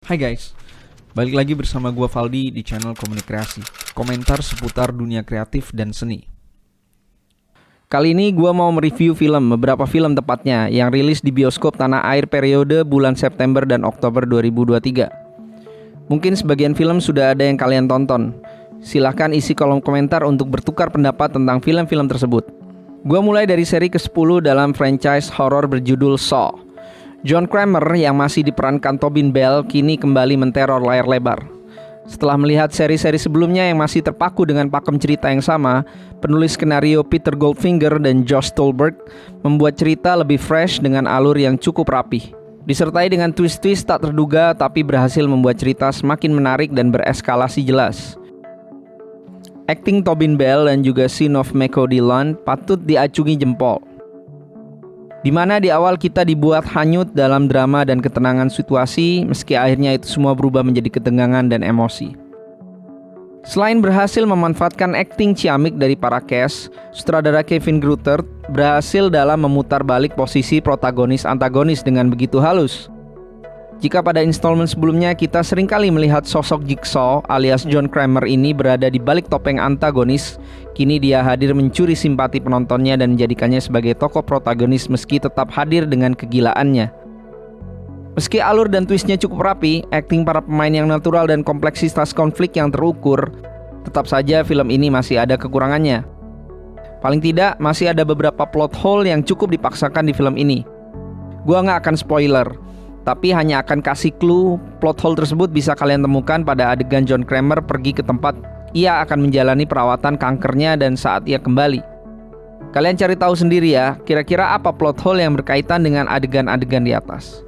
Hai guys, balik lagi bersama gua Valdi di channel Komunikasi. Komentar seputar dunia kreatif dan seni. Kali ini gua mau mereview beberapa film tepatnya yang rilis di bioskop tanah air periode bulan September dan Oktober 2023. Mungkin sebagian film sudah ada yang kalian tonton. Silahkan isi kolom komentar untuk bertukar pendapat tentang film-film tersebut. Gua mulai dari seri ke-10 dalam franchise horor berjudul Saw. John Kramer yang masih diperankan Tobin Bell kini kembali menteror layar lebar. Setelah melihat seri-seri sebelumnya yang masih terpaku dengan pakem cerita yang sama, penulis skenario Peter Goldfinger dan Josh Stolberg membuat cerita lebih fresh dengan alur yang cukup rapih. Disertai dengan twist-twist tak terduga tapi berhasil membuat cerita semakin menarik dan bereskalasi jelas. Akting Tobin Bell dan juga scene of Mako Dillon patut diacungi jempol. Di mana di awal kita dibuat hanyut dalam drama dan ketenangan situasi, meski akhirnya itu semua berubah menjadi ketegangan dan emosi. Selain berhasil memanfaatkan akting ciamik dari para cast, sutradara Kevin Greutert berhasil dalam memutar balik posisi protagonis-antagonis dengan begitu halus. Jika pada installment sebelumnya kita seringkali melihat sosok Jigsaw alias John Kramer ini berada di balik topeng antagonis, kini dia hadir mencuri simpati penontonnya dan menjadikannya sebagai tokoh protagonis meski tetap hadir dengan kegilaannya. Meski alur dan twistnya cukup rapi, akting para pemain yang natural dan kompleksitas konflik yang terukur, tetap saja film ini masih ada kekurangannya. Paling tidak, masih ada beberapa plot hole yang cukup dipaksakan di film ini. Gua nggak akan spoiler, tapi hanya akan kasih clue plot hole tersebut bisa kalian temukan pada adegan John Kramer pergi ke tempat ia akan menjalani perawatan kankernya dan saat ia kembali. Kalian cari tahu sendiri ya, kira-kira apa plot hole yang berkaitan dengan adegan-adegan di atas.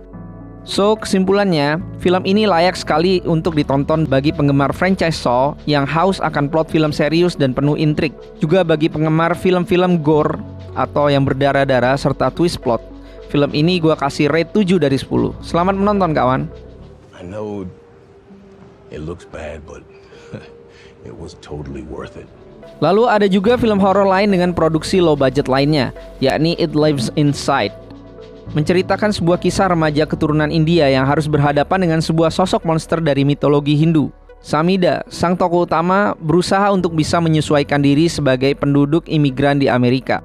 So, kesimpulannya, film ini layak sekali untuk ditonton bagi penggemar franchise Saw yang haus akan plot film serius dan penuh intrik. Juga bagi penggemar film-film gore atau yang berdarah-darah serta twist plot. Film ini gua kasih rate 7 dari 10. Selamat menonton kawan. I know it looks bad, but it was totally worth it. Lalu ada juga film horor lain dengan produksi low budget lainnya, yakni It Lives Inside. Menceritakan sebuah kisah remaja keturunan India yang harus berhadapan dengan sebuah sosok monster dari mitologi Hindu. Samida, sang tokoh utama, berusaha untuk bisa menyesuaikan diri sebagai penduduk imigran di Amerika.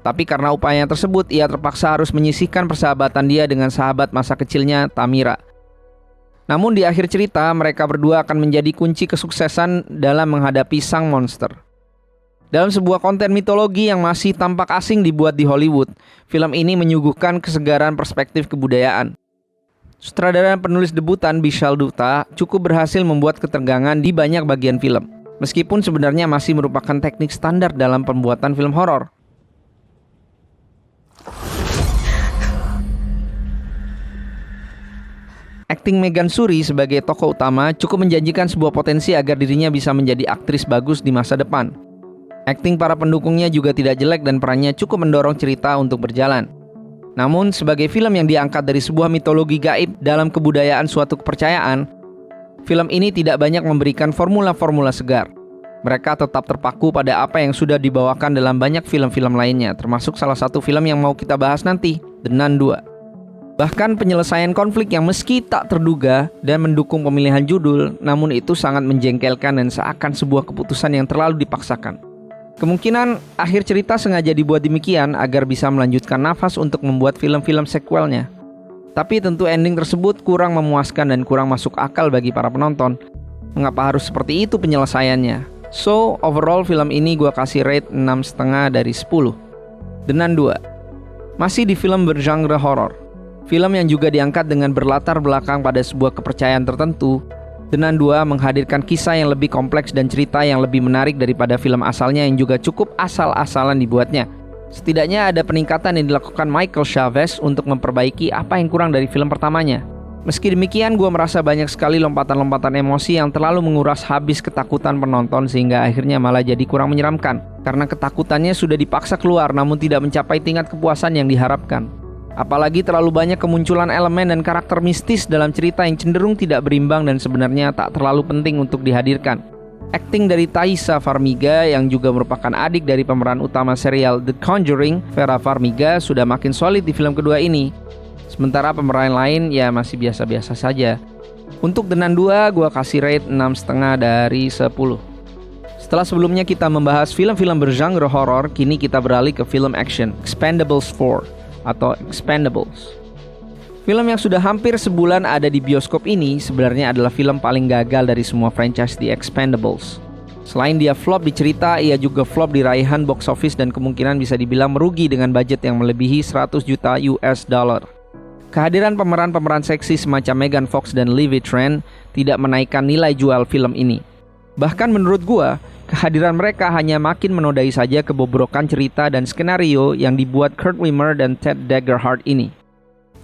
Tapi karena upayanya tersebut, ia terpaksa harus menyisihkan persahabatan dia dengan sahabat masa kecilnya, Tamira. Namun di akhir cerita, mereka berdua akan menjadi kunci kesuksesan dalam menghadapi sang monster. Dalam sebuah konten mitologi yang masih tampak asing dibuat di Hollywood, film ini menyuguhkan kesegaran perspektif kebudayaan. Sutradara dan penulis debutan Bishal Dutta cukup berhasil membuat ketegangan di banyak bagian film, meskipun sebenarnya masih merupakan teknik standar dalam pembuatan film horor. Akting Meghan Suri sebagai tokoh utama cukup menjanjikan sebuah potensi agar dirinya bisa menjadi aktris bagus di masa depan. Akting para pendukungnya juga tidak jelek dan perannya cukup mendorong cerita untuk berjalan. Namun, sebagai film yang diangkat dari sebuah mitologi gaib dalam kebudayaan suatu kepercayaan, film ini tidak banyak memberikan formula-formula segar. Mereka tetap terpaku pada apa yang sudah dibawakan dalam banyak film-film lainnya, termasuk salah satu film yang mau kita bahas nanti, The Nun 2. Bahkan penyelesaian konflik yang meski tak terduga dan mendukung pemilihan judul, namun itu sangat menjengkelkan dan seakan sebuah keputusan yang terlalu dipaksakan. Kemungkinan akhir cerita sengaja dibuat demikian agar bisa melanjutkan nafas untuk membuat film-film sequelnya. Tapi tentu ending tersebut kurang memuaskan dan kurang masuk akal bagi para penonton. Mengapa harus seperti itu penyelesaiannya? So, overall film ini gua kasih rate 6,5 dari 10. The Nun 2 masih di film bergenre horor. Film yang juga diangkat dengan berlatar belakang pada sebuah kepercayaan tertentu, The Nun 2 menghadirkan kisah yang lebih kompleks dan cerita yang lebih menarik daripada film asalnya yang juga cukup asal-asalan dibuatnya. Setidaknya ada peningkatan yang dilakukan Michael Chavez untuk memperbaiki apa yang kurang dari film pertamanya. Meski demikian, gue merasa banyak sekali lompatan-lompatan emosi yang terlalu menguras habis ketakutan penonton sehingga akhirnya malah jadi kurang menyeramkan. Karena ketakutannya sudah dipaksa keluar namun tidak mencapai tingkat kepuasan yang diharapkan. Apalagi terlalu banyak kemunculan elemen dan karakter mistis dalam cerita yang cenderung tidak berimbang dan sebenarnya tak terlalu penting untuk dihadirkan. Akting dari Taissa Farmiga yang juga merupakan adik dari pemeran utama serial The Conjuring, Vera Farmiga, sudah makin solid di film kedua ini. Sementara pemeran lain ya masih biasa-biasa saja. Untuk The Nun 2, gue kasih rate 6,5 dari 10. Setelah sebelumnya kita membahas film-film bergenre horor, kini kita beralih ke film action, Expendables 4 atau Expendables. Film yang sudah hampir sebulan ada di bioskop ini sebenarnya adalah film paling gagal dari semua franchise The Expendables. Selain dia flop di cerita, ia juga flop di raihan box office dan kemungkinan bisa dibilang merugi dengan budget yang melebihi 100 juta US dollar. Kehadiran pemeran-pemeran seksi semacam Megan Fox dan Liv Tran tidak menaikkan nilai jual film ini. Bahkan menurut gua, kehadiran mereka hanya makin menodai saja kebobrokan cerita dan skenario yang dibuat Kurt Wimmer dan Ted Degerhardt ini.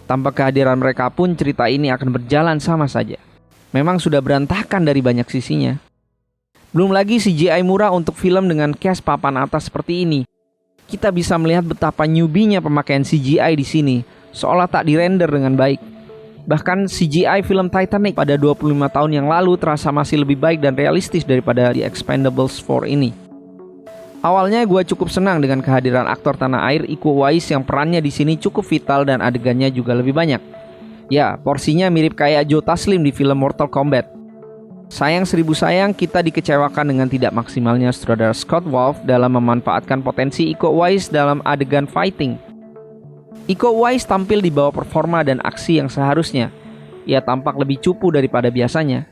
Tanpa kehadiran mereka pun cerita ini akan berjalan sama saja. Memang sudah berantakan dari banyak sisinya. Belum lagi CGI murah untuk film dengan cast papan atas seperti ini. Kita bisa melihat betapa newbie-nya pemakaian CGI di sini, seolah tak dirender dengan baik. Bahkan CGI film Titanic pada 25 tahun yang lalu terasa masih lebih baik dan realistis daripada The Expendables 4 ini. Awalnya gue cukup senang dengan kehadiran aktor tanah air Iko Uwais yang perannya di sini cukup vital dan adegannya juga lebih banyak. Ya, porsinya mirip kayak Joe Taslim di film Mortal Kombat. Sayang seribu sayang, kita dikecewakan dengan tidak maksimalnya sutradara Scott Wolf dalam memanfaatkan potensi Iko Uwais dalam adegan fighting. Iko Uwais tampil di bawah performa dan aksi yang seharusnya. Ia tampak lebih cupu daripada biasanya.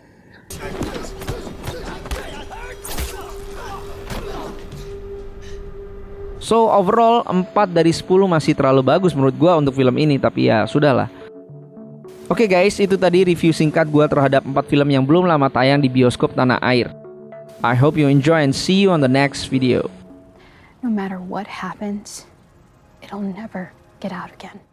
So overall 4 dari 10 masih terlalu bagus menurut gua untuk film ini, tapi ya sudahlah. Oke guys, itu tadi review singkat gue terhadap 4 film yang belum lama tayang di bioskop tanah air. I hope you enjoy and see you on the next video. No matter what happens, it'll never get out again.